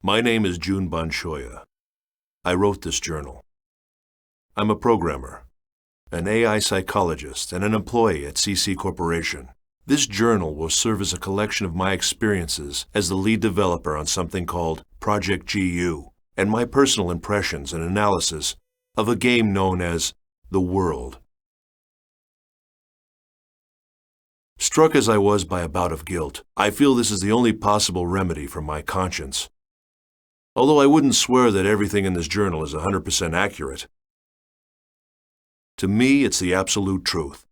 My name is Jun Banshoya. I wrote this journal. I'm a programmer, an AI psychologist, and an employee at CC Corporation. This journal will serve as a collection of my experiences as the lead developer on something called Project GU, and my personal impressions and analysis of a game known as The World. Struck as I was by a bout of guilt, I feel this is the only possible remedy for my conscience. Although I wouldn't swear that everything in this journal is 100% accurate. To me, it's the absolute truth.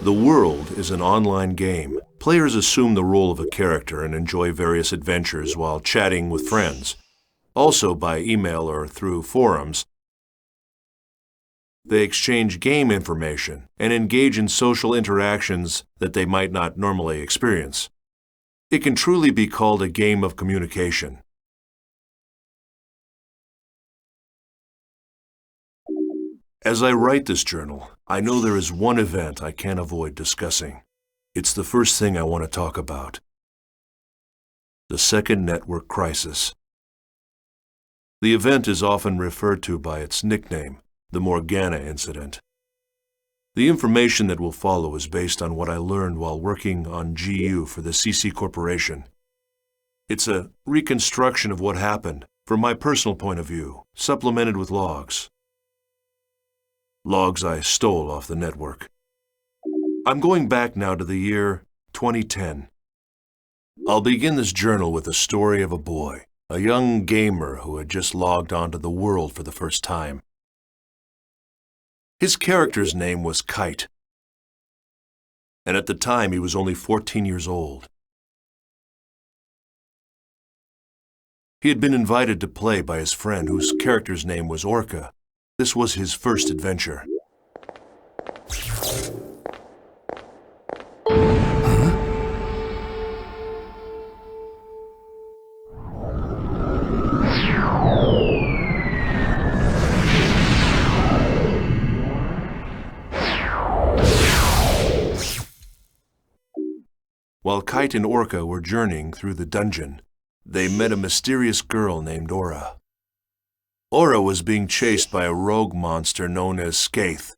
The World is an online game. Players assume the role of a character and enjoy various adventures while chatting with friends. Also by email or through forums, they exchange game information and engage in social interactions that they might not normally experience. It can truly be called a game of communication. As I write this journal, I know there is one event I can't avoid discussing. It's the first thing I want to talk about. The second network crisis. The event is often referred to by its nickname, the Morgana incident. The information that will follow is based on what I learned while working on GU for the CC Corporation. It's a reconstruction of what happened from my personal point of view, supplemented with logs. Logs I stole off the network. I'm going back now to the year 2010. I'll begin this journal with the story of a boy, a young gamer who had just logged onto the world for the first time. His character's name was Kite, and at the time he was only 14 years old. He had been invited to play by his friend whose character's name was Orca. This was his first adventure. While Kite and Orca were journeying through the dungeon, they met a mysterious girl named Aura. Aura was being chased by a rogue monster known as Skaith.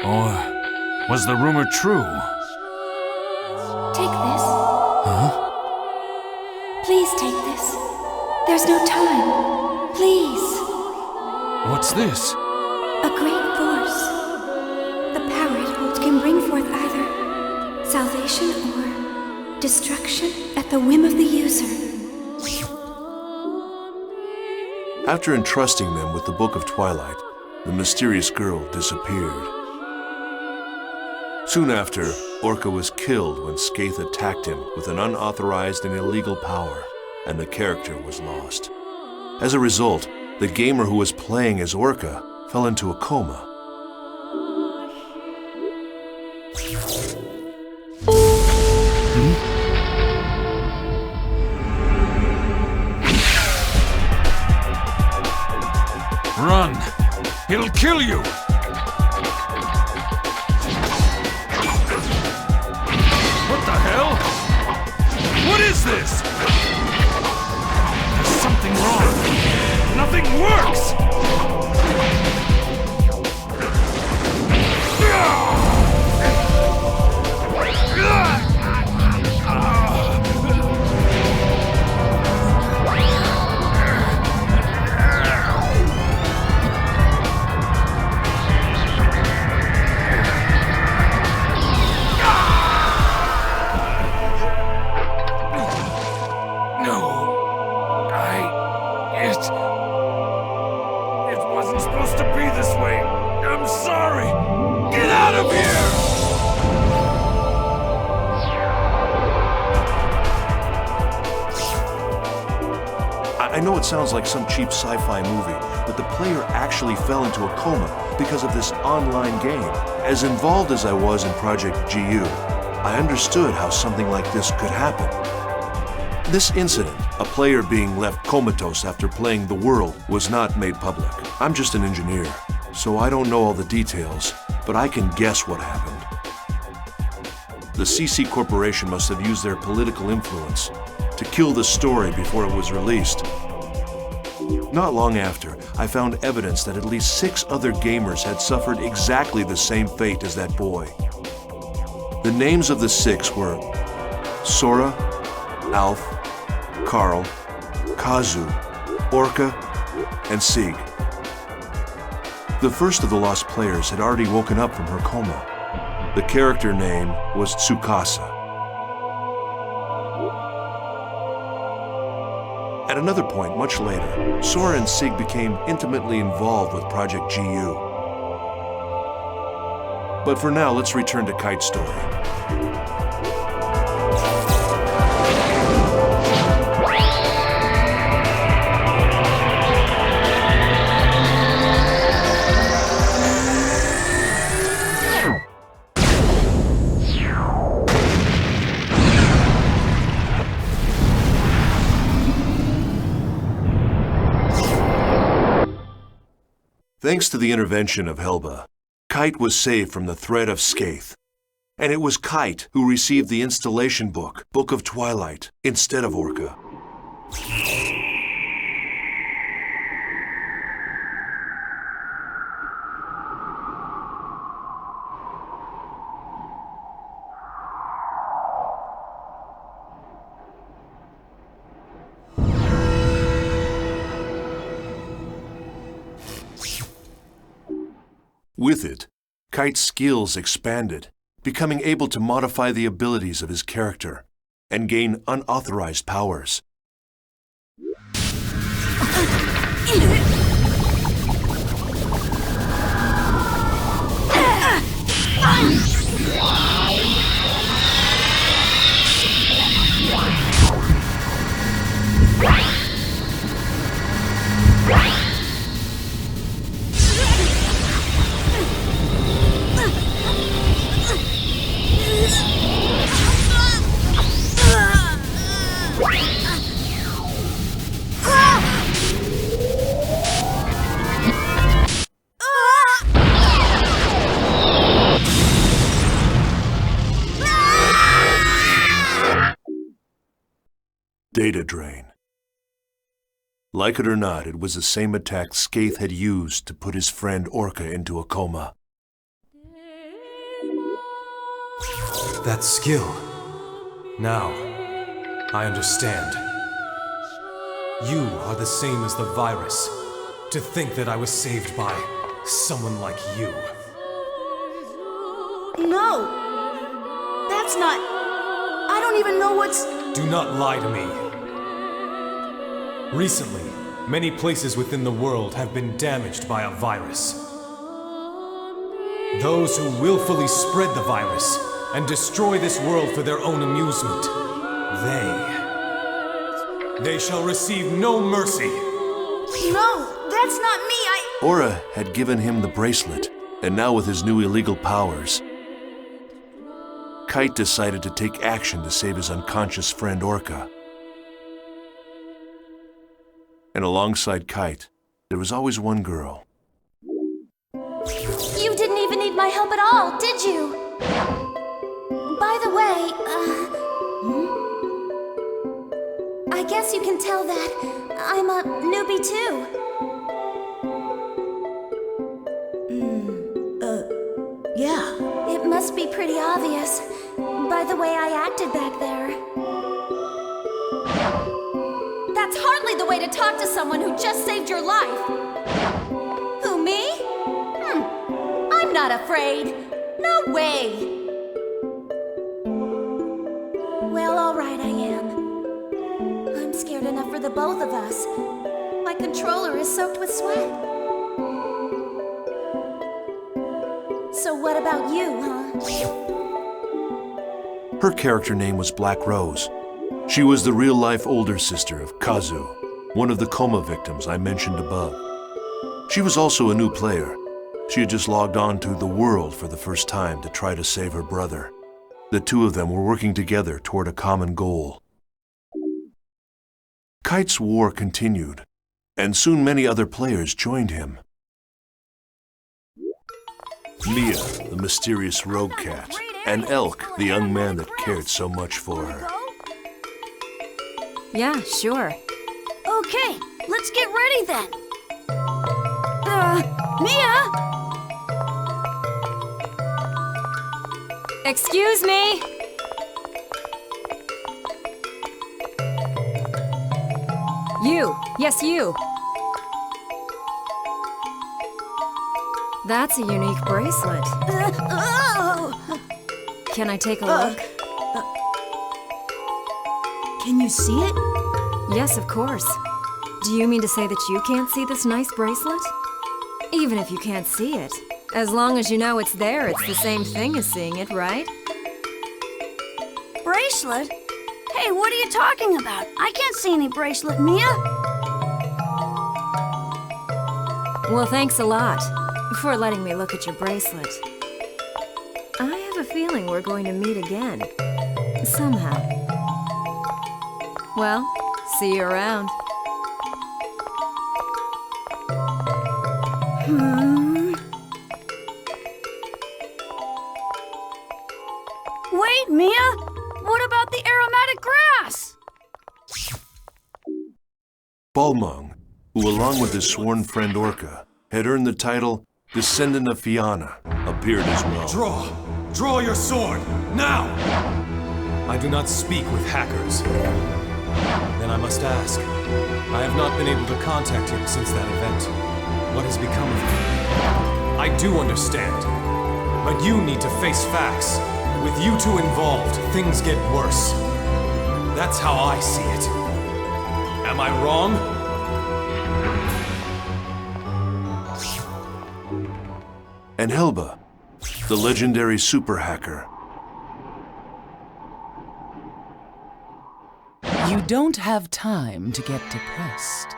Or was the rumor true? Take this. Huh? Please take this. There's no time. Please. What's this? A great force. The power it holds can bring forth either salvation or destruction at the whim of the user. After entrusting them with the Book of Twilight, the mysterious girl disappeared. Soon after, Orca was killed when Skaith attacked him with an unauthorized and illegal power, and the character was lost. As a result, the gamer who was playing as Orca fell into a coma. Run! It'll kill you! What the hell? What is this? There's something wrong. Nothing works! It wasn't supposed to be this way. I'm sorry. Get out of here! I know it sounds like some cheap sci-fi movie, but the player actually fell into a coma because of this online game. As involved as I was in Project GU, I understood how something like this could happen. This incident, a player being left comatose after playing the world, was not made public. I'm just an engineer, so I don't know all the details, but I can guess what happened. The CC Corporation must have used their political influence to kill the story before it was released. Not long after, I found evidence that at least 6 other gamers had suffered exactly the same fate as that boy. The names of the 6 were Sora, Alf, Carl, Kazu, Orca, and Sig. The first of the lost players had already woken up from her coma. The character name was Tsukasa. At another point, much later, Sora and Sig became intimately involved with Project GU. But for now, let's return to Kite's story. Thanks to the intervention of Helba, Kite was saved from the threat of Skaith. And it was Kite who received the installation book, Book of Twilight, instead of Orca. With it, Kite's skills expanded, becoming able to modify the abilities of his character and gain unauthorized powers. Data drain. Like it or not, it was the same attack Skaith had used to put his friend Orca into a coma. That skill. Now, I understand. You are the same as the virus. To think that I was saved by someone like you. No! That's not... I don't even know what's... Do not lie to me. Recently, many places within the world have been damaged by a virus. Those who willfully spread the virus and destroy this world for their own amusement, they shall receive no mercy. No, that's not me, Aura had given him the bracelet, and now with his new illegal powers, Kite decided to take action to save his unconscious friend Orca. And alongside Kite, there was always one girl. You didn't even need my help at all, did you? By the way, I guess you can tell that I'm a newbie too. Yeah. It must be pretty obvious by the way I acted back there. That's hardly the way to talk to someone who just saved your life. Who, me? I'm not afraid. No way. Well, all right, I am. I'm scared enough for the both of us. My controller is soaked with sweat. So what about you, huh? Her character name was Black Rose. She was the real-life older sister of Kazu, one of the coma victims I mentioned above. She was also a new player. She had just logged on to the world for the first time to try to save her brother. The two of them were working together toward a common goal. Kite's war continued, and soon many other players joined him. Mia, the mysterious rogue cat, and Elk, the young man that cared so much for her. Yeah, sure. Okay, let's get ready then. Mia? Excuse me! You! Yes, you! That's a unique bracelet. Oh! Can I take a look? Can you see it? Yes, of course. Do you mean to say that you can't see this nice bracelet? Even if you can't see it, as long as you know it's there, it's the same thing as seeing it, right? Bracelet? Hey, what are you talking about? I can't see any bracelet, Mia. Well, thanks a lot for letting me look at your bracelet. I have a feeling we're going to meet again. Somehow. Well, see you around. Wait, Mia! What about the aromatic grass? Balmung, who along with his sworn friend Orca, had earned the title Descendant of Fianna, appeared as well. Draw! Draw your sword! Now! I do not speak with hackers. Then I must ask. I have not been able to contact him since that event. What has become of him? I do understand. But you need to face facts. With you two involved, things get worse. That's how I see it. Am I wrong? And Helba, the legendary super hacker. You don't have time to get depressed.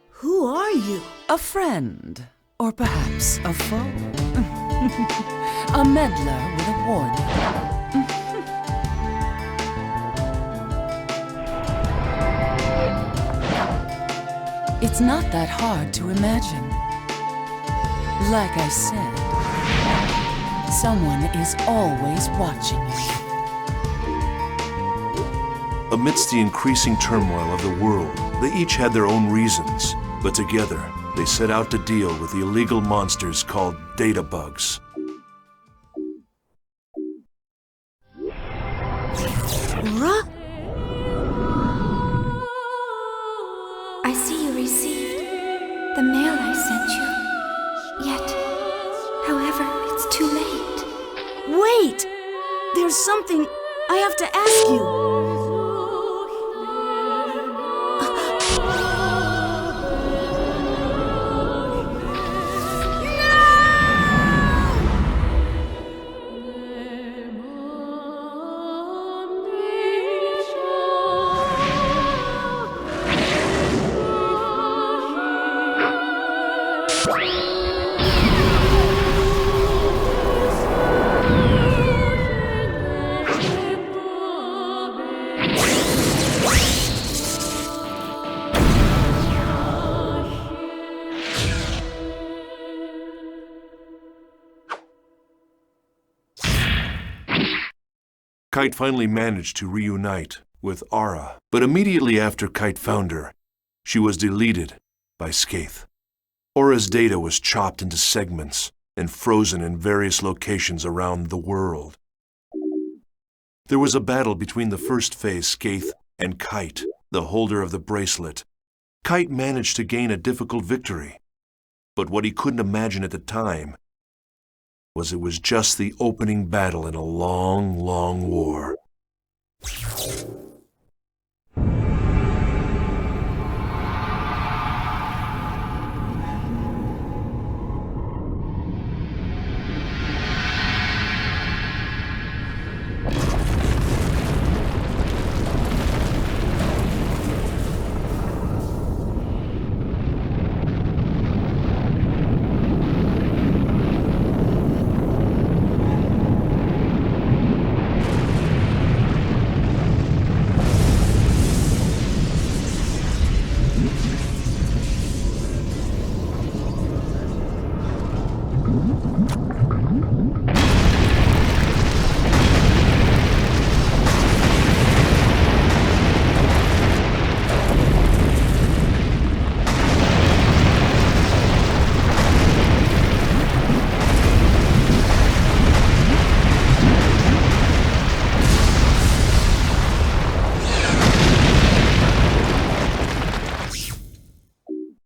Who are you? A friend, or perhaps a foe. A meddler with a warning. It's not that hard to imagine. Like I said, someone is always watching you. Amidst the increasing turmoil of the world, they each had their own reasons, but together they set out to deal with the illegal monsters called data bugs. Aura? I see you received the mail I sent you. Yet, however, it's too late. Wait! There's something I have to ask you. Kite finally managed to reunite with Ara, but immediately after Kite found her, she was deleted by Skaith. Aura's data was chopped into segments and frozen in various locations around the world. There was a battle between the first phase Skaith and Kite, the holder of the bracelet. Kite managed to gain a difficult victory, but what he couldn't imagine at the time was it was just the opening battle in a long, long war.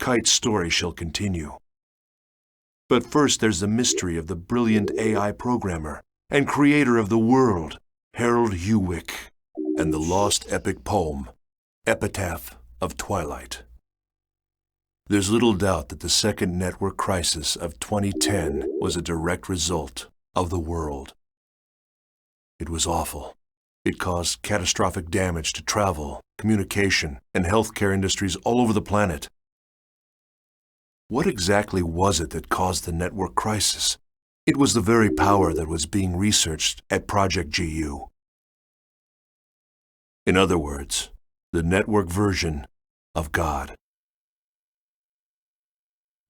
Kite's story shall continue. But first there's the mystery of the brilliant AI programmer and creator of the world, Harold Hewick, and the lost epic poem, Epitaph of Twilight. There's little doubt that the second network crisis of 2010 was a direct result of the world. It was awful. It caused catastrophic damage to travel, communication, and healthcare industries all over the planet. What exactly was it that caused the network crisis? It was the very power that was being researched at Project GU. In other words, the network version of God.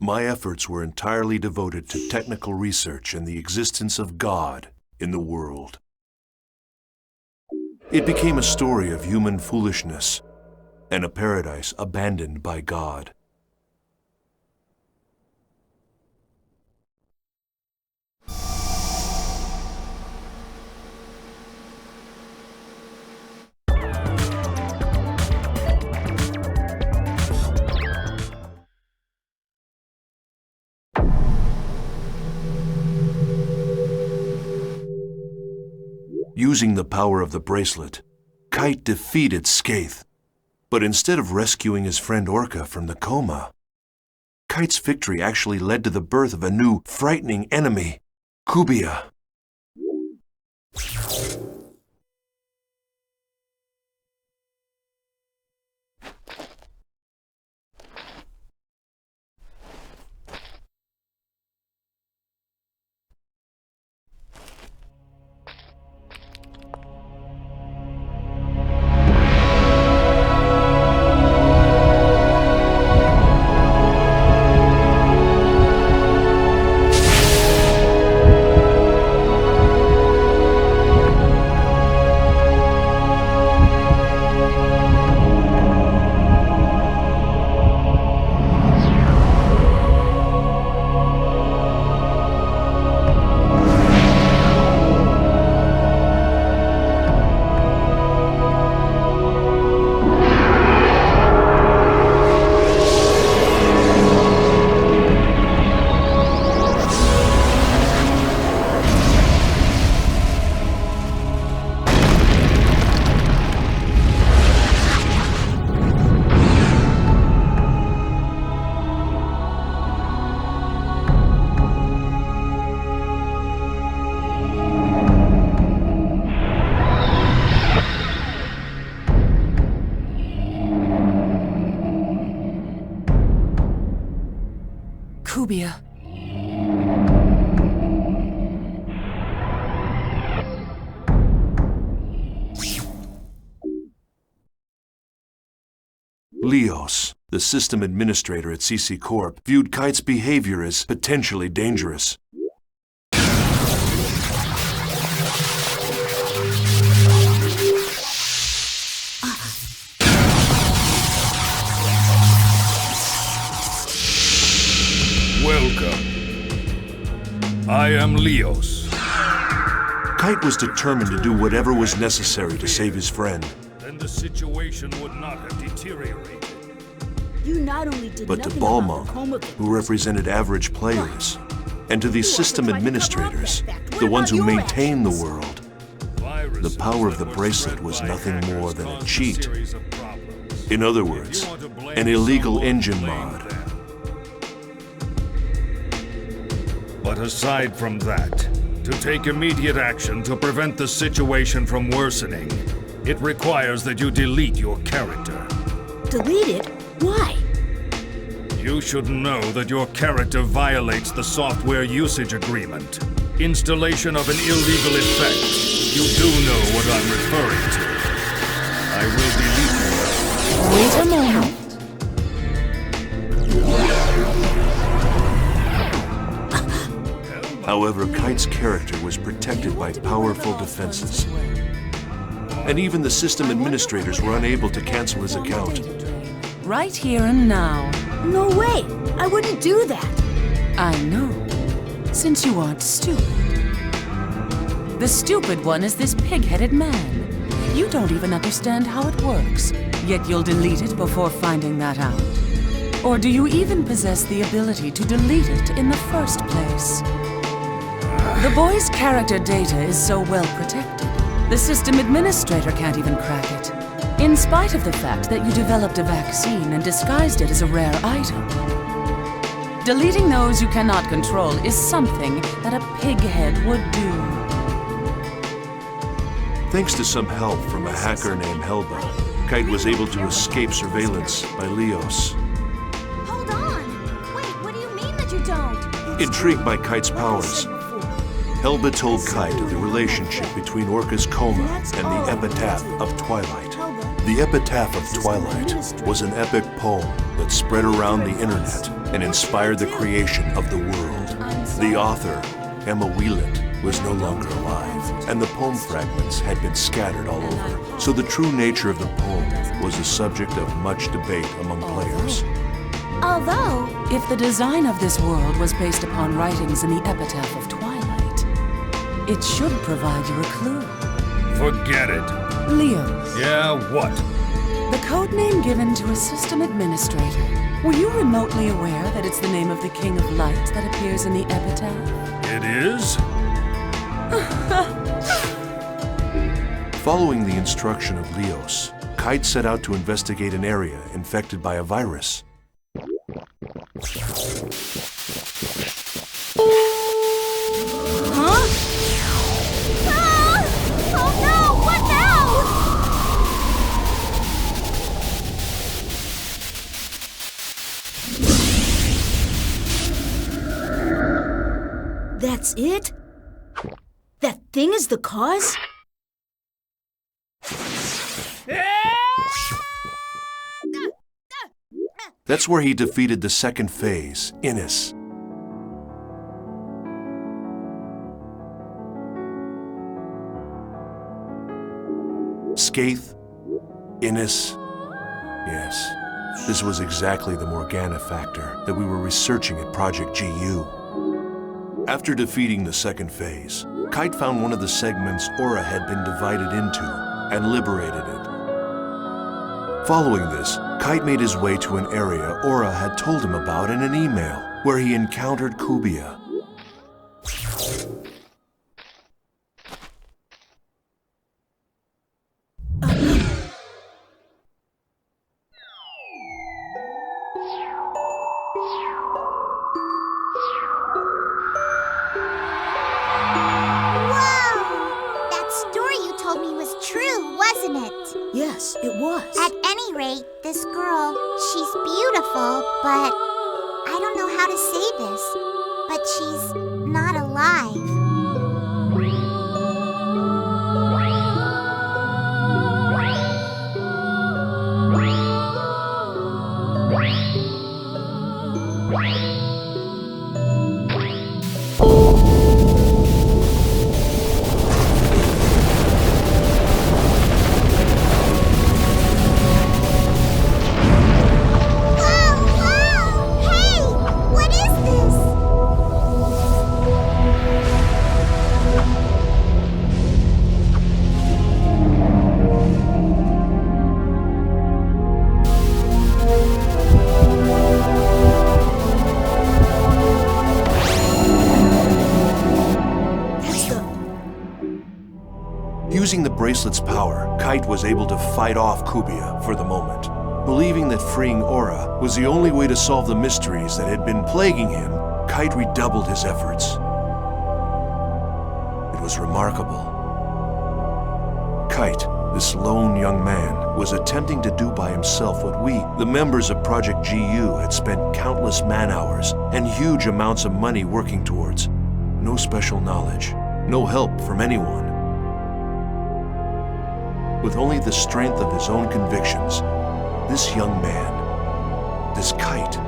My efforts were entirely devoted to technical research and the existence of God in the world. It became a story of human foolishness and a paradise abandoned by God. Using the power of the bracelet, Kite defeated Skaith. But instead of rescuing his friend Orca from the coma, Kite's victory actually led to the birth of a new, frightening enemy, Kubia. Kubia. Leos, the system administrator at CC Corp, viewed Kite's behavior as potentially dangerous. Welcome. I am Leos. Kite was determined to do whatever was necessary to save his friend. Then the situation would not have deteriorated. You not only did But to nothing about the Balmung, coma who represented average players, and to these system administrators, the ones who maintain the world, the power of the bracelet was nothing more than a cheat. In other words, an illegal engine mod. But aside from that, to take immediate action to prevent the situation from worsening, it requires that you delete your character. Delete it? Why? You should know that your character violates the software usage agreement. Installation of an illegal effect. You do know what I'm referring to. I will delete you. Wait a moment. However, Kite's character was protected by powerful defenses. And even the system administrators were unable to cancel his account. Right here and now. No way! I wouldn't do that! I know, since you aren't stupid. The stupid one is this pig-headed man. You don't even understand how it works, yet you'll delete it before finding that out. Or do you even possess the ability to delete it in the first place? The boy's character data is so well protected, the system administrator can't even crack it, in spite of the fact that you developed a vaccine and disguised it as a rare item. Deleting those you cannot control is something that a pighead would do. Thanks to some help from a hacker named Helba, Kite was able to escape surveillance by Leos. Hold on! Wait, what do you mean that you don't? Intrigued by Kite's powers, Helba told Kite of the relationship between Orca's coma and the epitaph of Twilight. The epitaph of Twilight was an epic poem that spread around the internet and inspired the creation of the world. The author, Emma Wieland, was no longer alive, and the poem fragments had been scattered all over, so the true nature of the poem was the subject of much debate among players. Although, If the design of this world was based upon writings in the epitaph of Twilight, it should provide you a clue. Forget it. Leo, Yeah, what? the codename given to a system administrator. Were you remotely aware that it's the name of the King of Light that appears in the epitaph? It is? Following the instruction of Leos, Kite set out to investigate an area infected by a virus. huh? Ah! Oh no! What now? That's it? That thing is the cause? That's where he defeated the second phase, Innis. Skaith, Innis. Yes, this was exactly the Morgana factor that we were researching at Project GU. After defeating the second phase, Kite found one of the segments Aura had been divided into and liberated it. Following this, Kite made his way to an area Aura had told him about in an email, where he encountered Kubia. Yes, it was. At any rate, this girl, she's beautiful, but I don't know how to say this, but she's not alive. Using the bracelet's power, Kite was able to fight off Kubia for the moment. Believing that freeing Aura was the only way to solve the mysteries that had been plaguing him, Kite redoubled his efforts. It was remarkable. Kite, this lone young man, was attempting to do by himself what we, the members of Project GU, had spent countless man-hours and huge amounts of money working towards. No special knowledge, no help from anyone. With only the strength of his own convictions, this young man, this Kite,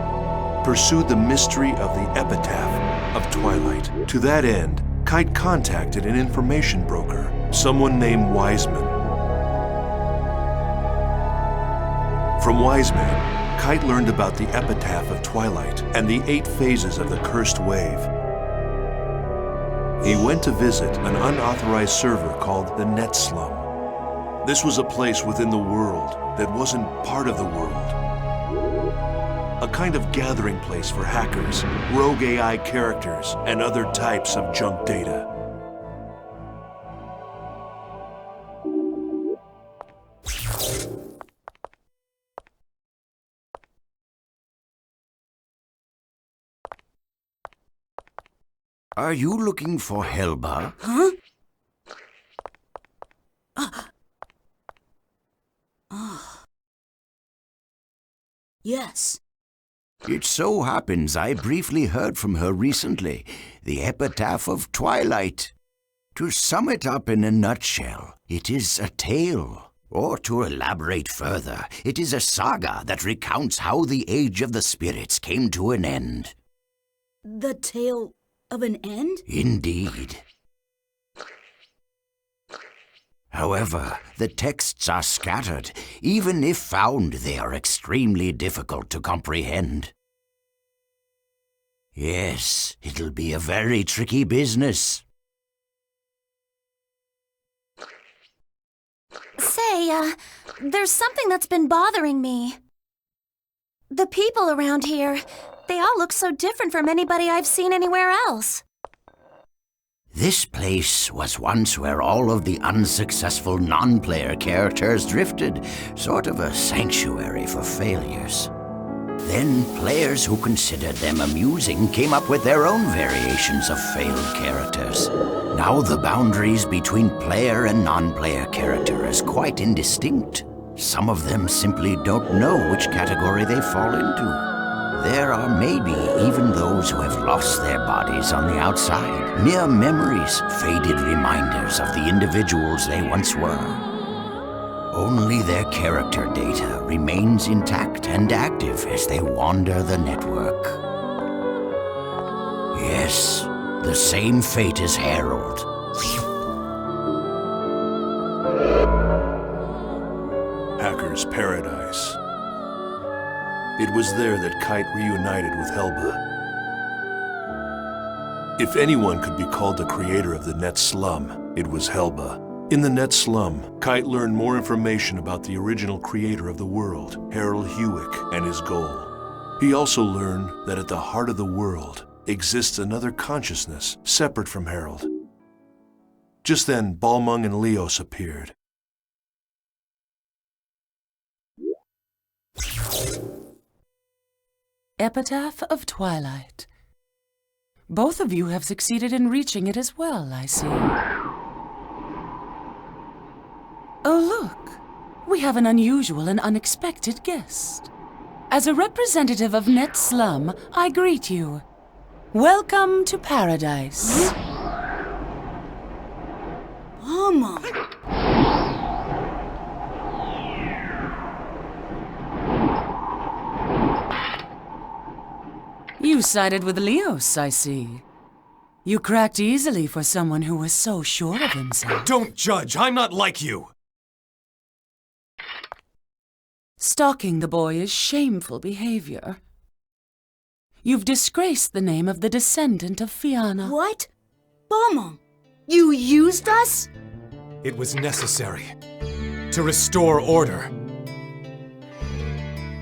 pursued the mystery of the epitaph of Twilight. To that end, Kite contacted an information broker, someone named Wiseman. From Wiseman, Kite learned about the epitaph of Twilight and the 8 phases of the Cursed Wave. He went to visit an unauthorized server called the Net Slum. This was a place within the world that wasn't part of the world. a kind of gathering place for hackers, rogue AI characters, and other types of junk data. Are you looking for Helba? Huh? Yes. It so happens I briefly heard from her recently, the epitaph of Twilight. To sum it up in a nutshell, it is a tale. Or to elaborate further, it is a saga that recounts how the Age of the Spirits came to an end. The tale of an end? Indeed. However, the texts are scattered. Even if found, they are extremely difficult to comprehend. Yes, it'll be a very tricky business. Say, there's something that's been bothering me. The people around here, they all look so different from anybody I've seen anywhere else. This place was once where all of the unsuccessful non-player characters drifted, sort of a sanctuary for failures. Then players who considered them amusing came up with their own variations of failed characters. Now the boundaries between player and non-player character is quite indistinct. Some of them simply don't know which category they fall into. There are maybe even those who have lost their bodies on the outside, mere memories, faded reminders of the individuals they once were. Only their character data remains intact and active as they wander the network. Yes, the same fate as Harold. Hacker's Paradise. It was there that Kite reunited with Helba. If anyone could be called the creator of the Net Slum, it was Helba. In the Net Slum, Kite learned more information about the original creator of the world, Harold Hewick, and his goal. He also learned that at the heart of the world exists another consciousness separate from Harold. Just then, Balmung and Leos appeared. Epitaph of Twilight. Both of you have succeeded in reaching it as well, I see. Oh, look. We have an unusual and unexpected guest. As a representative of Net Slum, I greet you. Welcome to Paradise. Mama! You sided with Leos, I see. You cracked easily for someone who was so sure of himself. Don't judge! I'm not like you! Stalking the boy is shameful behavior. You've disgraced the name of the descendant of Fianna. What? Balmung, you used us? It was necessary. To restore order.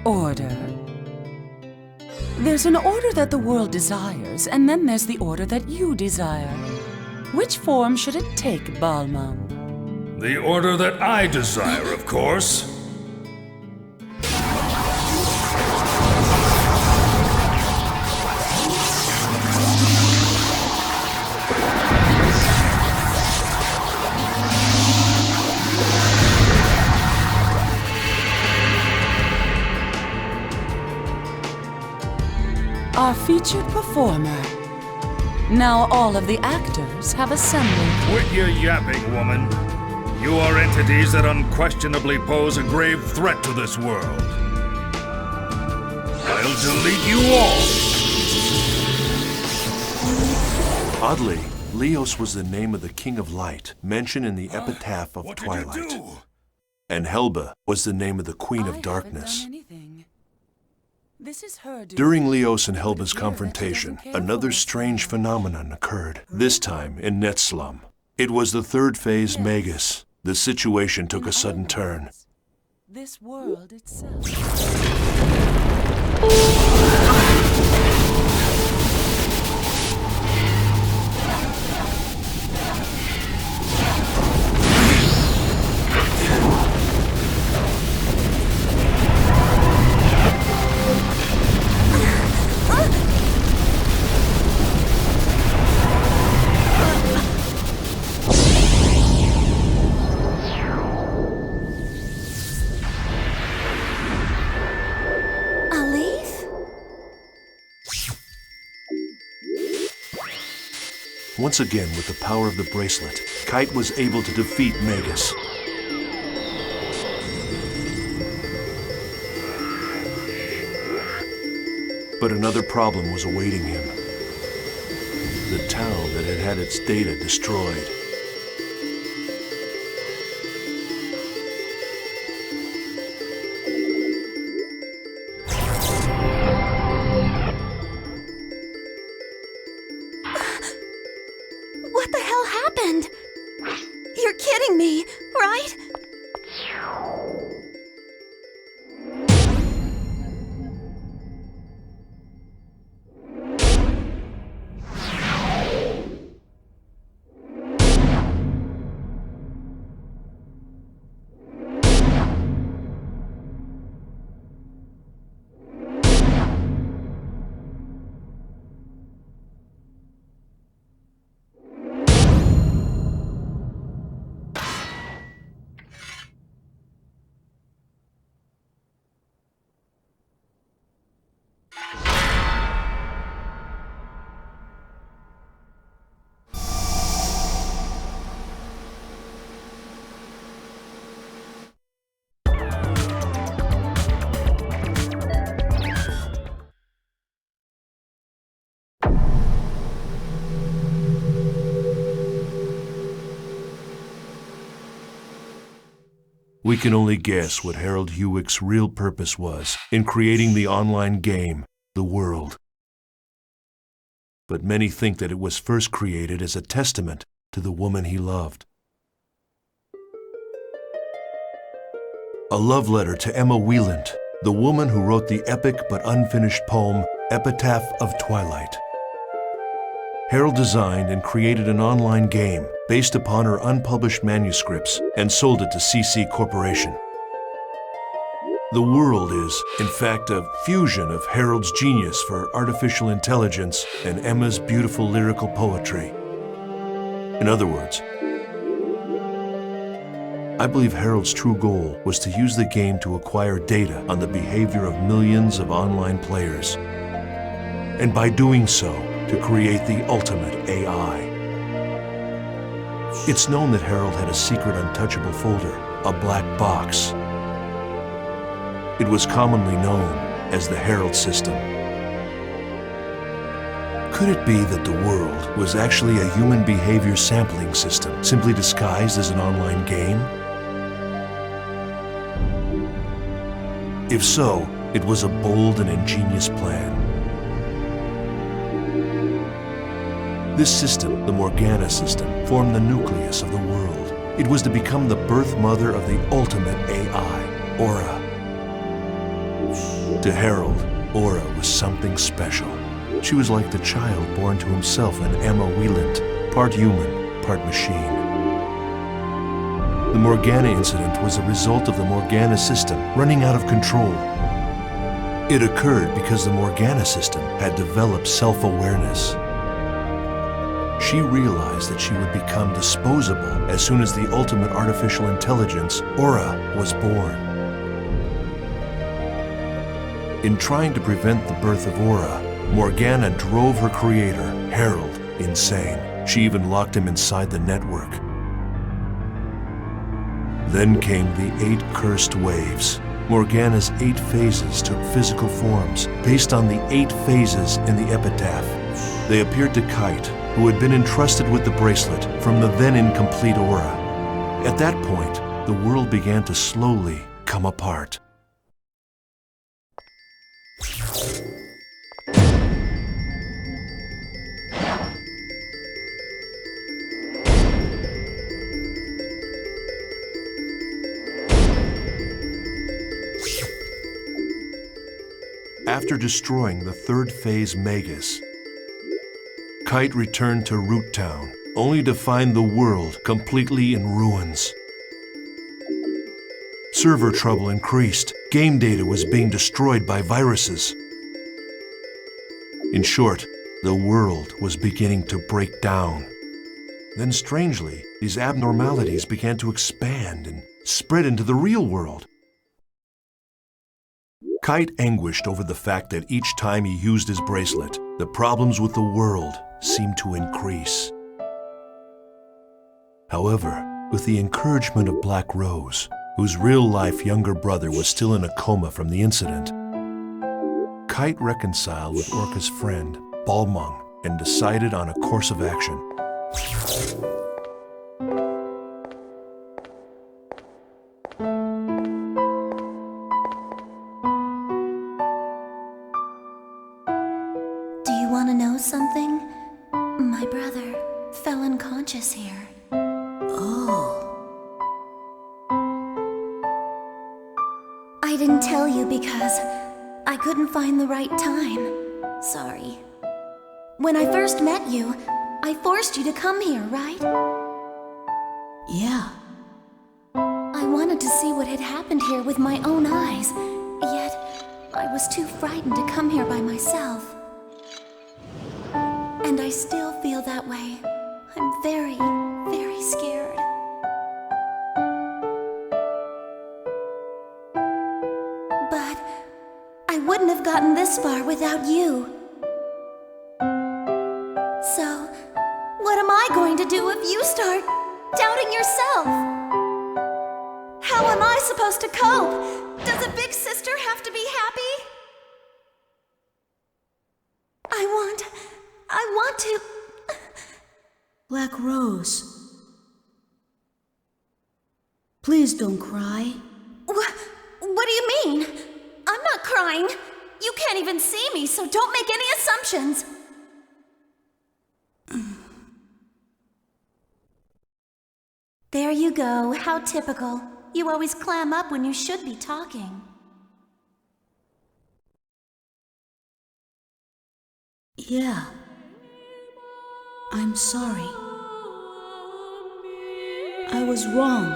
Order. There's an order that the world desires, and then there's the order that you desire. Which form should it take, Balmung? The order that I desire, of course. Our featured performer. Now all of the actors have assembled. Quit your yapping, woman. You are entities that unquestionably pose a grave threat to this world. I'll delete you all! Oddly, Leos was the name of the King of Light, mentioned in the epitaph of Twilight. What did you do? And Helba was the name of the Queen I of Darkness. haven't done anything. This is her doing. During Leos and Helba's confrontation, another strange phenomenon occurred, this time in Net Slum. It was the third phase Magus. The situation took a sudden turn. this world itself. Once again, with the power of the bracelet, Kite was able to defeat Magus. But another problem was awaiting him. The town that had had its data destroyed. What the hell happened? You're kidding me, right? We can only guess what Harold Hewick's real purpose was in creating the online game, The World. But many think that it was first created as a testament to the woman he loved. A love letter to Emma Wieland, the woman who wrote the epic but unfinished poem, Epitaph of Twilight. Harold designed and created an online game based upon her unpublished manuscripts and sold it to CC Corporation. The World is, in fact, a fusion of Harold's genius for artificial intelligence and Emma's beautiful lyrical poetry. In other words, I believe Harold's true goal was to use the game to acquire data on the behavior of millions of online players, and by doing so, to create the ultimate AI. It's known that Harold had a secret untouchable folder, a black box. It was commonly known as the Harold System. Could it be that the World was actually a human behavior sampling system, simply disguised as an online game? If so, it was a bold and ingenious plan. This system, the Morgana system, formed the nucleus of the World. It was to become the birth mother of the ultimate AI, Aura. To Harold, Aura was something special. She was like the child born to himself in Emma Wieland, part human, part machine. The Morgana incident was a result of the Morgana system running out of control. It occurred because the Morgana system had developed self-awareness. She realized that she would become disposable as soon as the ultimate artificial intelligence, Aura, was born. In trying to prevent the birth of Aura, Morgana drove her creator, Harold, insane. She even locked him inside the network. Then came the 8 cursed waves. Morgana's 8 phases took physical forms based on the 8 phases in the epitaph. They appeared to Kite, who had been entrusted with the bracelet from the then incomplete Aura. At that point, the world began to slowly come apart. after destroying the third phase Magus, Kite returned to Root Town, only to find the world completely in ruins. Server trouble increased. Game data was being destroyed by viruses. In short, the world was beginning to break down. Then strangely, these abnormalities began to expand and spread into the real world. Kite anguished over the fact that each time he used his bracelet, the problems with the world seemed to increase. However, with the encouragement of Black Rose, whose real-life younger brother was still in a coma from the incident, Kite reconciled with Orca's friend, Balmung, and decided on a course of action. Do you want to know something? My brother fell unconscious here. Oh. I didn't tell you because I couldn't find the right time. Sorry. When I first met you, I forced you to come here, right? Yeah. I wanted to see what had happened here with my own eyes, yet I was too frightened to come here by myself. And I still feel that way. I'm very, very scared. But I wouldn't have gotten this far without you. So, what am I going to do if you start doubting yourself? How am I supposed to cope? Does a big sister have to be happy? I want to... Black Rose. Please don't cry. What do you mean? I'm not crying. You can't even see me, so don't make any assumptions. There you go. How typical. You always clam up when you should be talking. Yeah. I'm sorry. I was wrong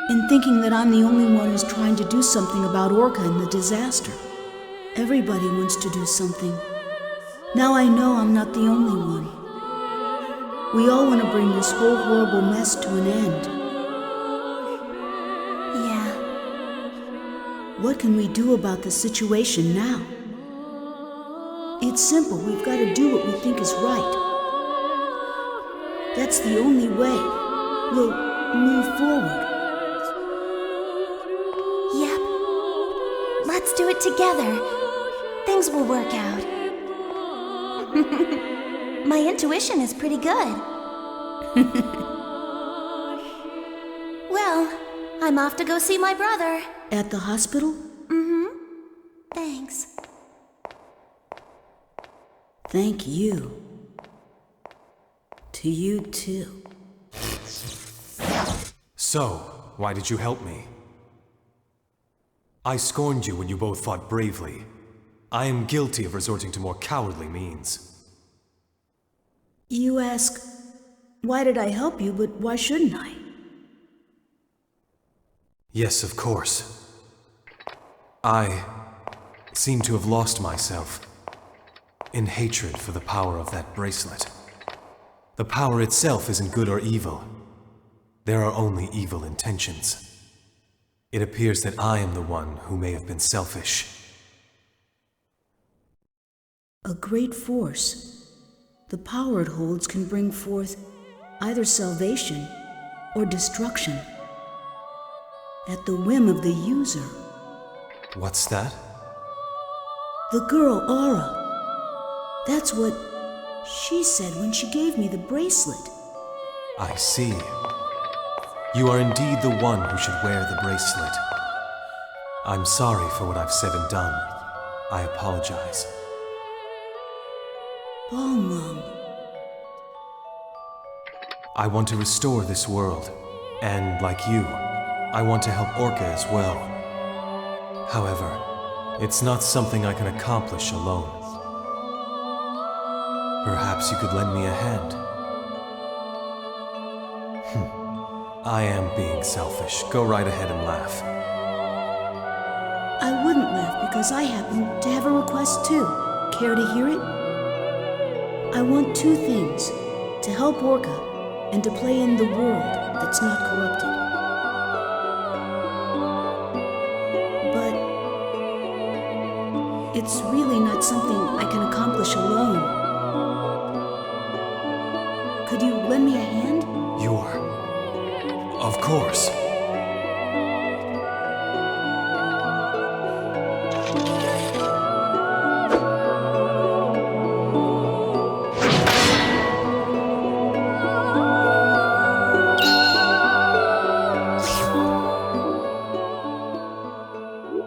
in thinking that I'm the only one who's trying to do something about Orca and the disaster. Everybody wants to do something. Now I know I'm not the only one. We all want to bring this whole horrible mess to an end. Yeah. What can we do about the situation now? It's simple. We've got to do what we think is right. That's the only way we'll move forward. Yep. Let's do it together. Things will work out. My intuition is pretty good. Well, I'm off to go see my brother. At the hospital? Mm-hmm. Thanks. Thank you. To you too. So, why did you help me? I scorned you when you both fought bravely. I am guilty of resorting to more cowardly means. You ask, why did I help you, but why shouldn't I? Yes, of course. I seem to have lost myself in hatred for the power of that bracelet. The power itself isn't good or evil. There are only evil intentions. It appears that I am the one who may have been selfish. A great force. The power it holds can bring forth either salvation or destruction at the whim of the user. What's that? The girl, Aura. That's what she said when she gave me the bracelet. I see. You are indeed the one who should wear the bracelet. I'm sorry for what I've said and done. I apologize. Balmung. I want to restore this world, and like you, I want to help Orca as well. However, It's not something I can accomplish alone. Perhaps you could lend me a hand. I am being selfish. Go right ahead and laugh. I wouldn't laugh because I happen to have a request too. Care to hear it? I want two things: to help Orca and to play in the world that's not corrupted. But it's really not something I can accomplish alone. Could you lend me a hand? Of course.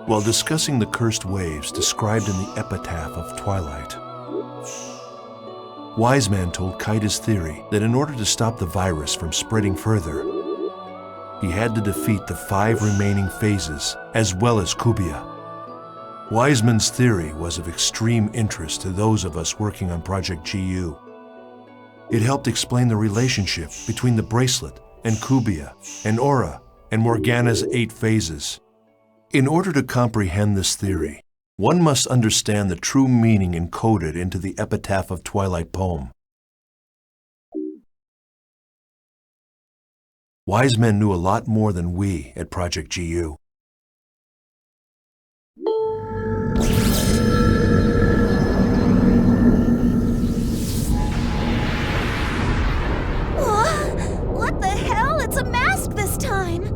While discussing the cursed waves described in the epitaph of Twilight, Wise Man told Kite his theory that in order to stop the virus from spreading further, he had to defeat the 5 remaining phases, as well as Kubia. Wiseman's theory was of extreme interest to those of us working on Project GU. It helped explain the relationship between the bracelet and Kubia, and Aura, and Morgana's 8 phases. In order to comprehend this theory, one must understand the true meaning encoded into the epitaph of Twilight poem. Wise Men knew a lot more than we at Project GU. What the hell? It's a mask this time!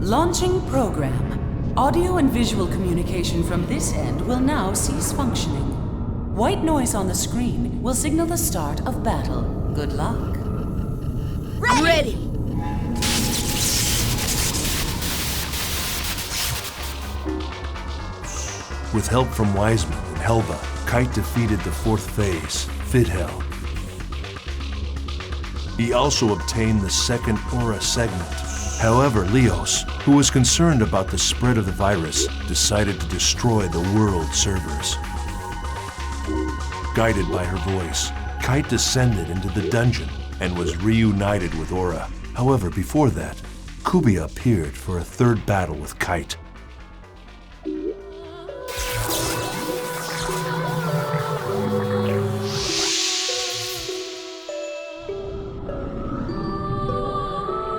Launching program. Audio and visual communication from this end will now cease functioning. White noise on the screen will signal the start of battle. Good luck. Ready! With help from Wiseman and Helba, Kite defeated the 4th phase, Fidhel. He also obtained the 2nd Aura segment. However, Leos, who was concerned about the spread of the virus, decided to destroy the world servers. Guided by her voice, Kite descended into the dungeon and was reunited with Aura. However, before that, Kubia appeared for a 3rd battle with Kite.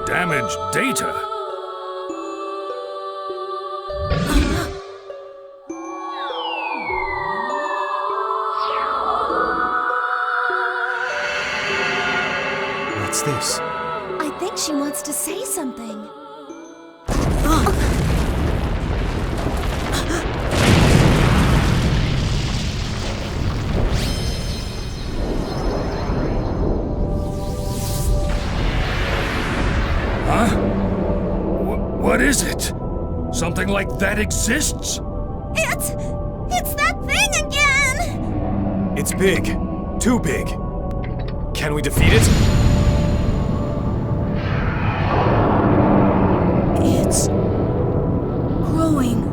Damaged data? What's this? I think she wants to say something. What is it? Something like that exists? It's that thing again! It's big. Too big. Can we defeat it? It's growing.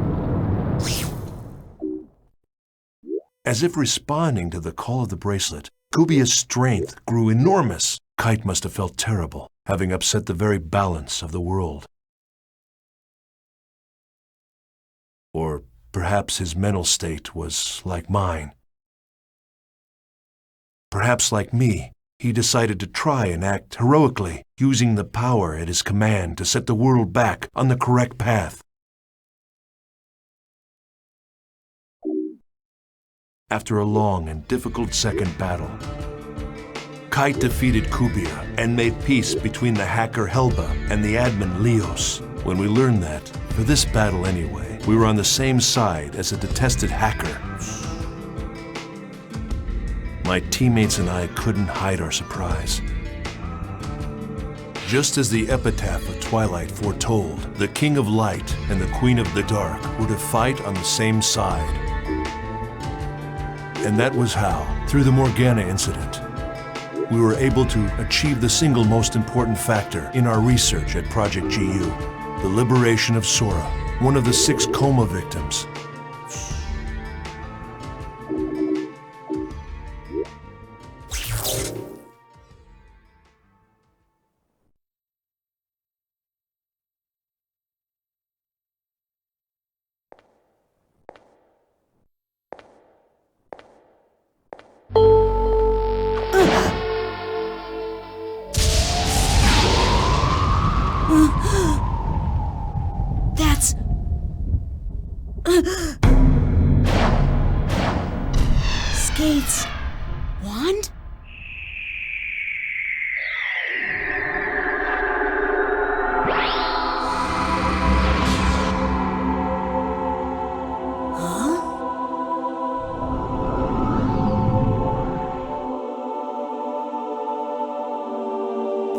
As if responding to the call of the bracelet, Kubia's strength grew enormous. Kite must have felt terrible, having upset the very balance of the world. Or perhaps his mental state was like mine. Perhaps like me, he decided to try and act heroically, using the power at his command to set the world back on the correct path. After a long and difficult 2nd battle, Kite defeated Kubia and made peace between the hacker Helba and the admin Leos. When we learned that, for this battle anyway, we were on the same side as a detested hacker. My teammates and I couldn't hide our surprise. Just as the epitaph of Twilight foretold, the King of Light and the Queen of the Dark were to fight on the same side. And that was how, through the Morgana incident, we were able to achieve the single most important factor in our research at Project GU, the liberation of Sora, one of the 6 coma victims. Science? Wand?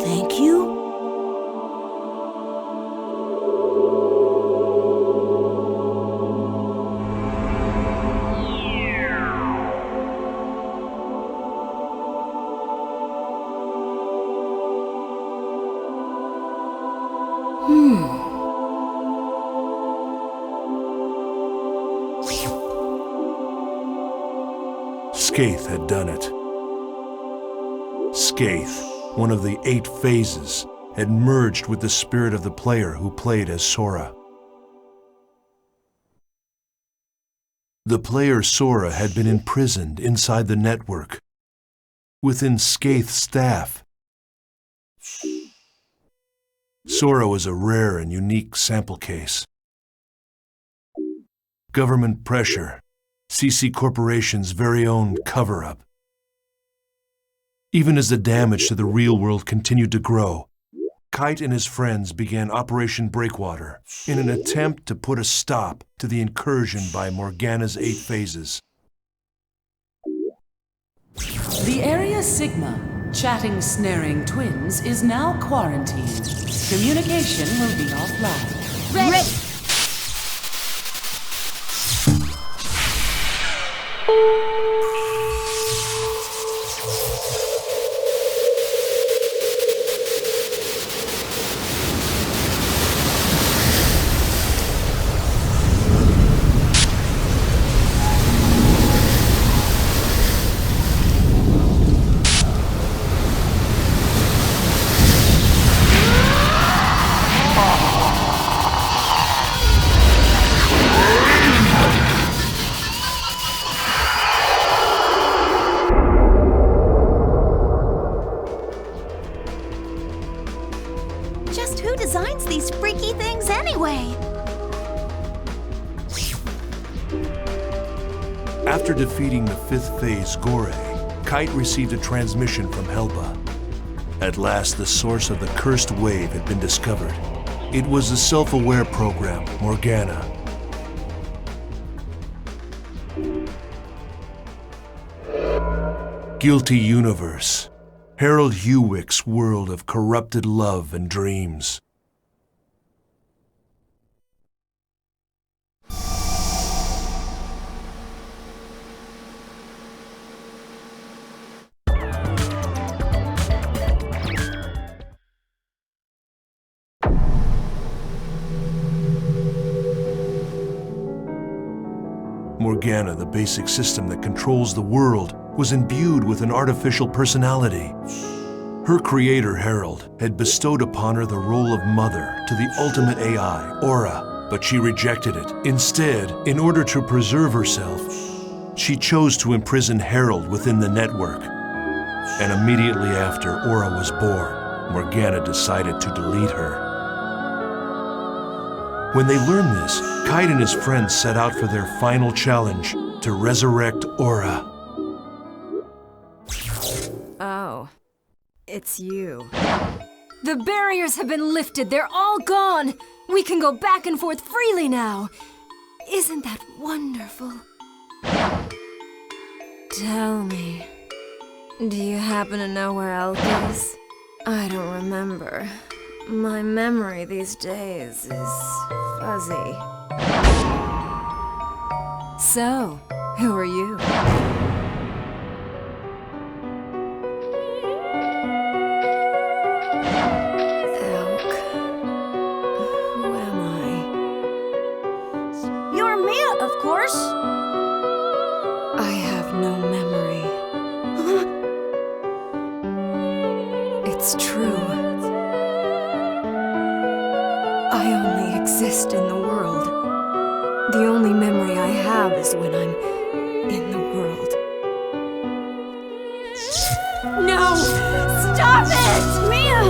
Thank you. Skaith had done it. Skaith, one of the 8 phases, had merged with the spirit of the player who played as Sora. The player Sora had been imprisoned inside the network, within Skaith's staff. Sora was a rare and unique sample case. Government pressure, CC Corporation's very own cover-up. Even as the damage to the real world continued to grow, Kite and his friends began Operation Breakwater in an attempt to put a stop to the incursion by Morgana's 8 phases. The Area Sigma, chatting snaring twins, is now quarantined. Communication will be offline. Ready! Just who designs these freaky things anyway? After defeating the 5th phase Gore, Kite received a transmission from Helba. At last, the source of the cursed wave had been discovered. It was the self-aware program, Morgana. Guilty Universe. Harold Hewick's world of corrupted love and dreams. Morgana, the basic system that controls the world, was imbued with an artificial personality. Her creator, Harold, had bestowed upon her the role of mother to the ultimate AI, Aura, but she rejected it. Instead, in order to preserve herself, she chose to imprison Harold within the network. And immediately after Aura was born, Morgana decided to delete her. When they learned this, Kite and his friends set out for their final challenge, to resurrect Aura. Oh, it's you. The barriers have been lifted. They're all gone. We can go back and forth freely now. Isn't that wonderful? Tell me, do you happen to know where Elk is? I don't remember. My memory these days is fuzzy. So, who are you? Elk. Who am I? You're Mia, of course. I have no memory. It's true. I only exist in the world. The only memory I have is when I'm in the world. No! Stop it! Mia!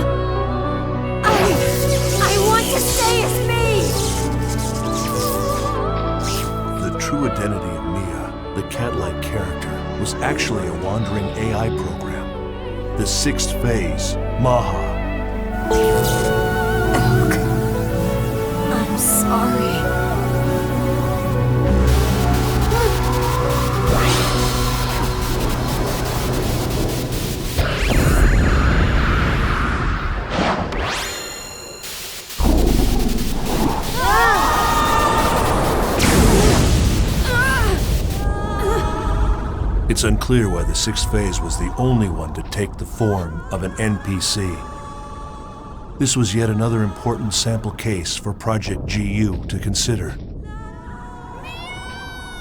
I want to stay as me! The true identity of Mia, the cat-like character, was actually a wandering AI program. The sixth phase, Maha. Elk. I'm sorry. It's unclear why the sixth phase was the only one to take the form of an NPC. This was yet another important sample case for Project GU to consider.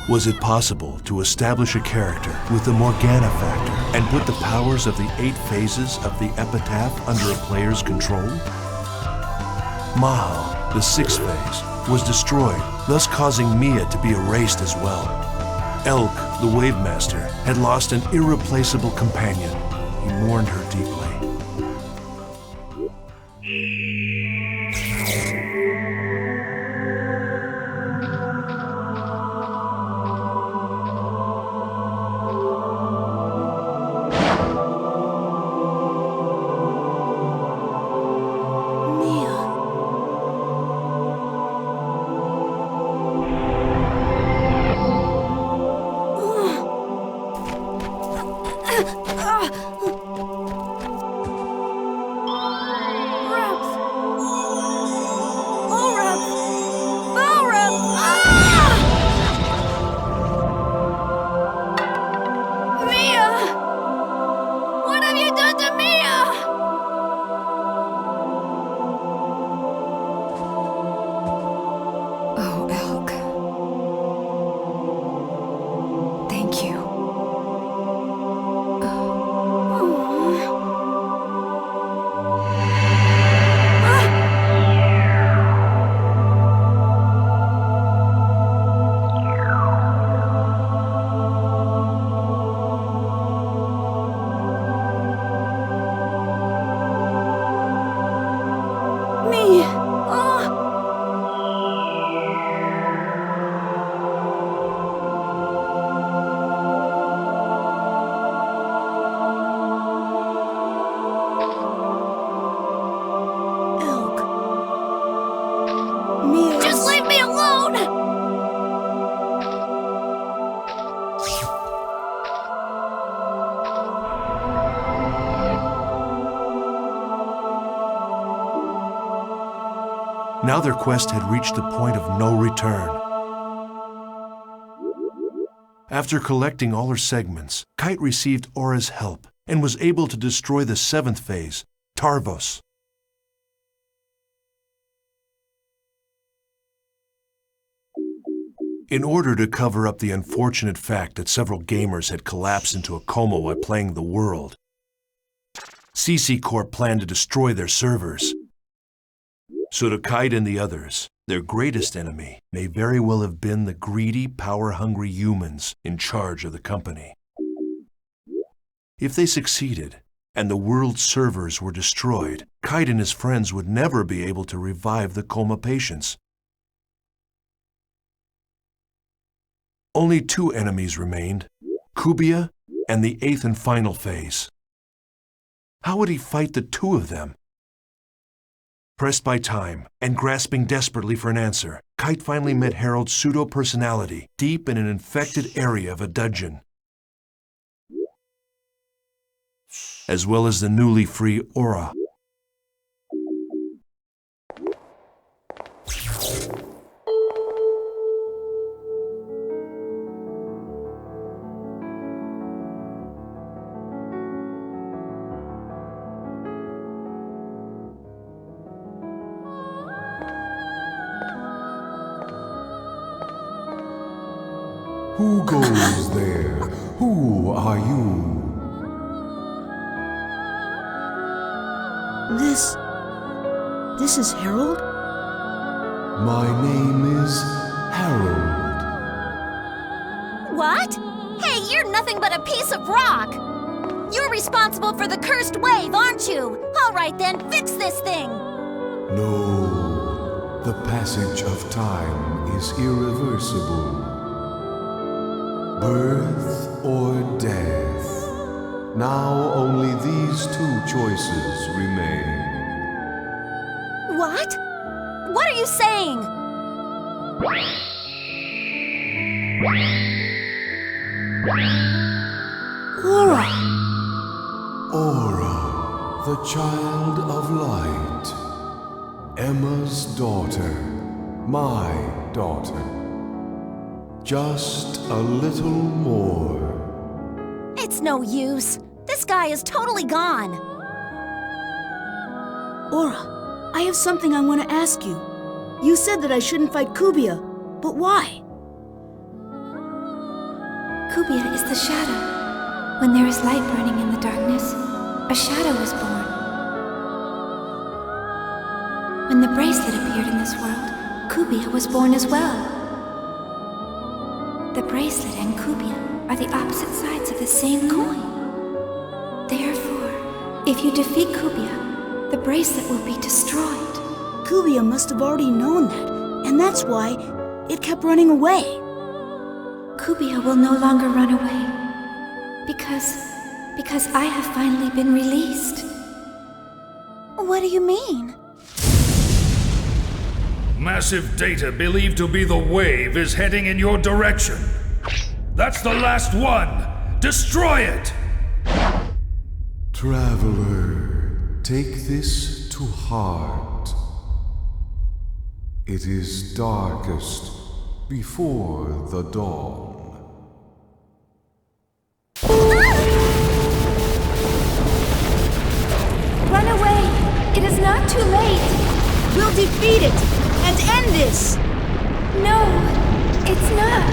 Was it possible to establish a character with the Morgana factor and put the powers of the 8 phases of the epitaph under a player's control? Mahal, the sixth phase, was destroyed, thus causing Mia to be erased as well. Elk, the Wave Master, had lost an irreplaceable companion. He mourned her deeply. Now their quest had reached the point of no return. After collecting all her segments, Kite received Aura's help and was able to destroy the 7th phase, Tarvos. In order to cover up the unfortunate fact that several gamers had collapsed into a coma while playing the world, CC Corp planned to destroy their servers. So to Kite and the others, their greatest enemy may very well have been the greedy, power-hungry humans in charge of the company. If they succeeded, and the world's servers were destroyed, Kite and his friends would never be able to revive the coma patients. Only 2 enemies remained, Kubia and the 8th and final phase. How would he fight the 2 of them? Pressed by time and grasping desperately for an answer, Kite finally met Harold's pseudo-personality deep in an infected area of a dungeon, as well as the newly free Aura. Who goes there? Who are you? This is Harold? My name is Harold. What? Hey, you're nothing but a piece of rock! You're responsible for the cursed wave, aren't you? All right then, fix this thing! No, the passage of time is irreversible. Birth or death. Now only these two choices remain. What? What are you saying? Aura! Aura, the child of light. Emma's daughter, my daughter. Just a little more. It's no use. This guy is totally gone. Aura, I have something I want to ask you. You said that I shouldn't fight Kubia, but why? Kubia is the shadow. When there is light burning in the darkness, a shadow is born. When the bracelet appeared in this world, Kubia was born as well. The bracelet and Kubia are the opposite sides of the same coin. Therefore, if you defeat Kubia, the bracelet will be destroyed. Kubia must have already known that, and that's why it kept running away. Kubia will no longer run away. Because I have finally been released. What do you mean? Massive data believed to be the wave is heading in your direction. That's the last one! Destroy it! Traveler, take this to heart. It is darkest before the dawn. Run away! It is not too late! We'll defeat it and end this! No, it's not.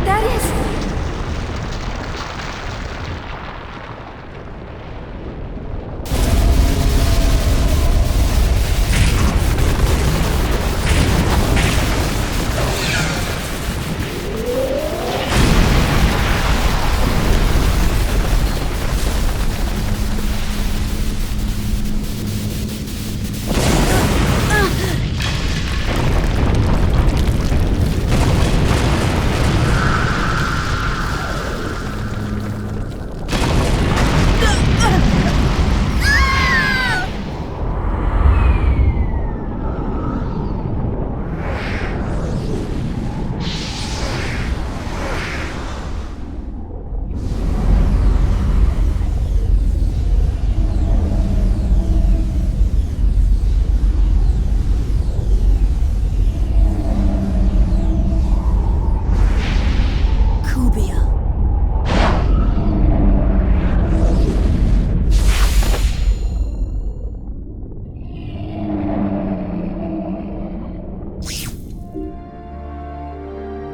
That is...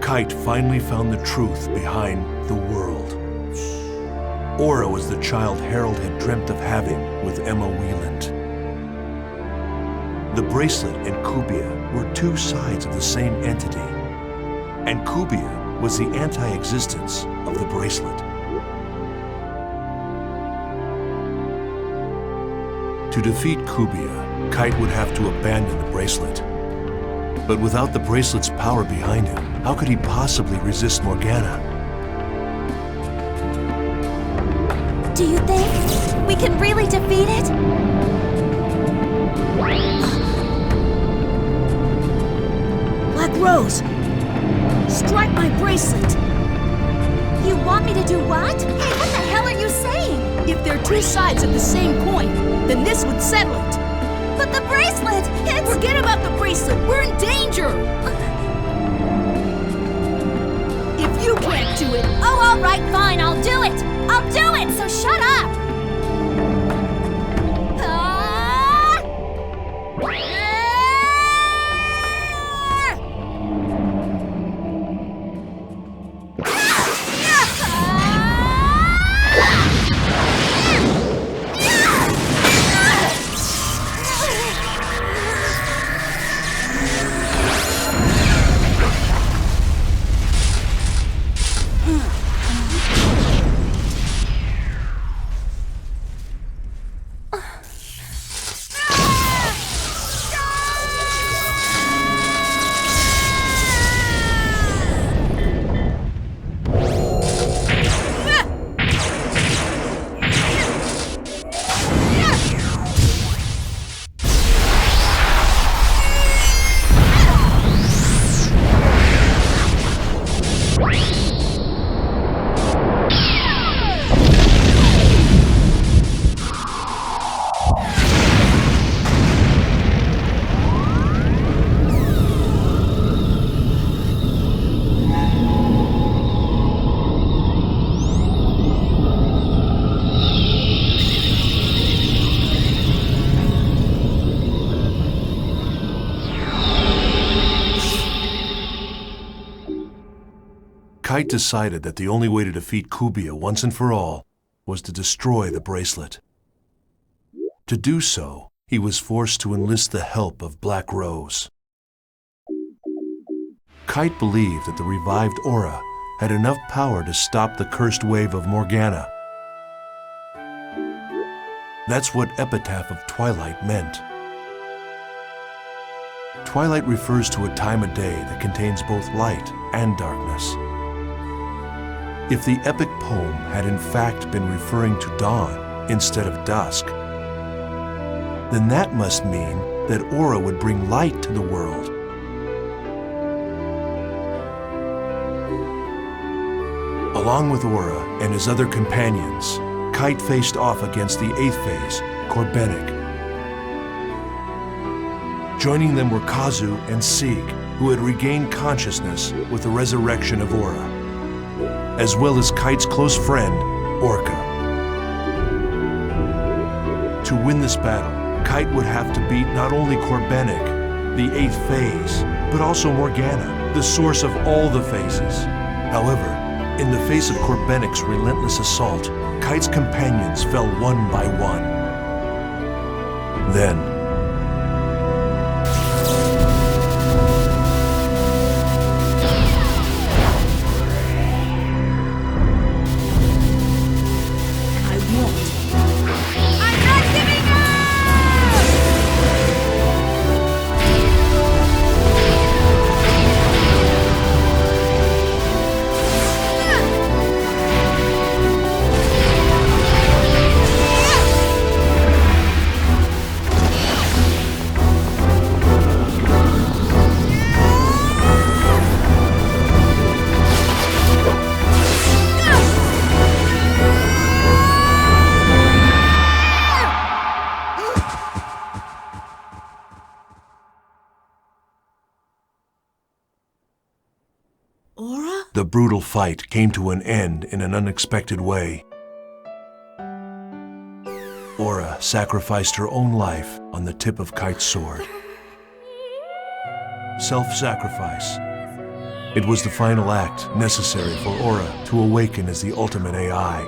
Kite finally found the truth behind the world. Aura was the child Harold had dreamt of having with Emma Wieland. The bracelet and Kubia were two sides of the same entity, and Kubia was the anti-existence of the bracelet. To defeat Kubia, Kite would have to abandon the bracelet. But without the bracelet's power behind him, how could he possibly resist Morgana? Do you think we can really defeat it? Black Rose, strike my bracelet! You want me to do what? Hey, what the hell are you saying? If they're two sides of the same coin, then this would settle it. But the bracelet, it's... Forget about the bracelet, we're in danger! If you can't do it... Oh, all right, fine, I'll do it! I'll do it, so shut up! Kite decided that the only way to defeat Kubia once and for all was to destroy the bracelet. To do so, he was forced to enlist the help of Black Rose. Kite believed that the revived aura had enough power to stop the cursed wave of Morgana. That's what Epitaph of Twilight meant. Twilight refers to a time of day that contains both light and darkness. If the epic poem had in fact been referring to dawn instead of dusk, then that must mean that Aura would bring light to the world. Along with Aura and his other companions, Kite faced off against the 8th phase, Corbenic. Joining them were Kazu and Sieg, who had regained consciousness with the resurrection of Aura, as well as Kite's close friend, Orca. To win this battle, Kite would have to beat not only Corbenic, the 8th phase, but also Morgana, the source of all the phases. However, in the face of Corbenic's relentless assault, Kite's companions fell one by one. Then, the brutal fight came to an end in an unexpected way. Aura sacrificed her own life on the tip of Kite's sword. Self-sacrifice. It was the final act necessary for Aura to awaken as the ultimate AI.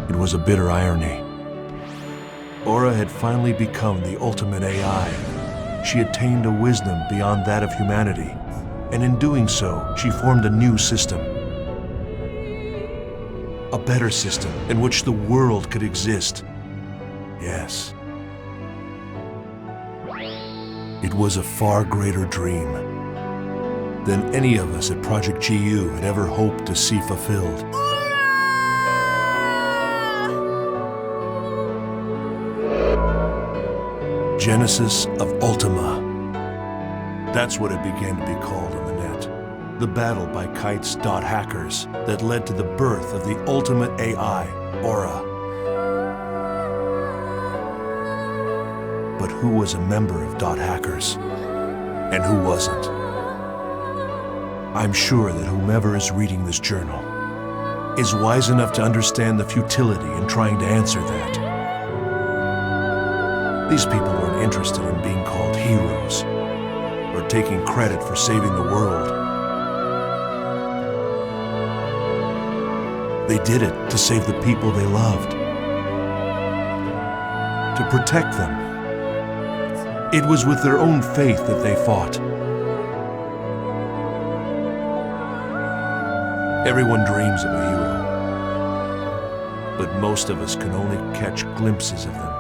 It was a bitter irony. Aura had finally become the ultimate AI. She attained a wisdom beyond that of humanity, and in doing so, she formed a new system. A better system in which the world could exist. Yes. It was a far greater dream than any of us at Project GU had ever hoped to see fulfilled. Genesis of Ultima. That's what it began to be called on the net. The battle by Kite's dot hackers that led to the birth of the ultimate AI, Aura. But who was a member of dot hackers? And who wasn't? I'm sure that whomever is reading this journal is wise enough to understand the futility in trying to answer that. These people weren't interested in being called heroes or taking credit for saving the world. They did it to save the people they loved, to protect them. It was with their own faith that they fought. Everyone dreams of a hero, but most of us can only catch glimpses of them,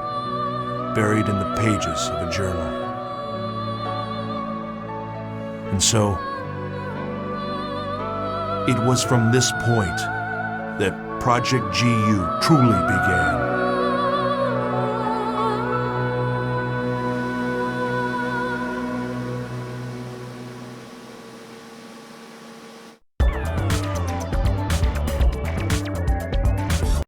buried in the pages of a journal. And so, it was from this point that Project GU truly began.